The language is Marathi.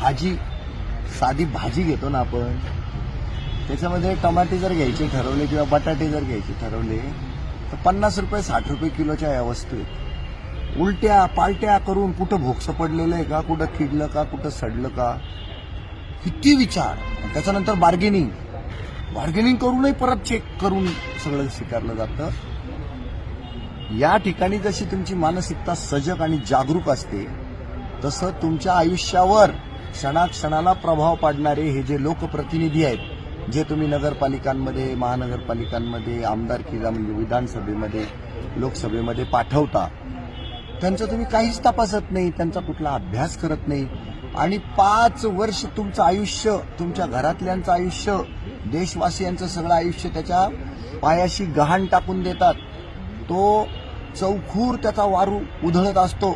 भाजी, साधी भाजी घेतो ना आपण, त्याच्यामध्ये टमाटे जर घ्यायचे ठरवले किंवा बटाटे जर घ्यायचे ठरवले तर 50 रुपये 60 रुपये किलोच्या या वस्तू आहेत. उलट्या पालट्या करून कुठं भोगसं पडलेलं आहे का, कुठं किडलं का, कुठं सडलं का, किती विचार. त्याच्यानंतर बार्गेनिंग करूनही परत चेक करून सगळं स्वीकारलं जातं. या ठिकाणी जशी तुमची मानसिकता सजग आणि जागरूक असते तसं तुमच्या आयुष्यावर क्षणाक्षणाला प्रभाव पाडणारे हे जे लोकप्रतिनिधी आहेत, जे तुम्ही नगरपालिकांमध्ये, महानगरपालिकांमध्ये, आमदारकीला म्हणजे विधानसभेमध्ये, लोकसभेमध्ये पाठवता, त्यांचं तुम्ही काहीच तपासत नाही, त्यांचा कुठला अभ्यास करत नाही आणि 5 वर्ष तुमचं आयुष्य, तुमच्या घरातल्यांचं आयुष्य, देशवासियांचं सगळं आयुष्य त्याच्या पायाशी गहाण टाकून देतात. तो चौखूर त्याचा वारू उधळत असतो.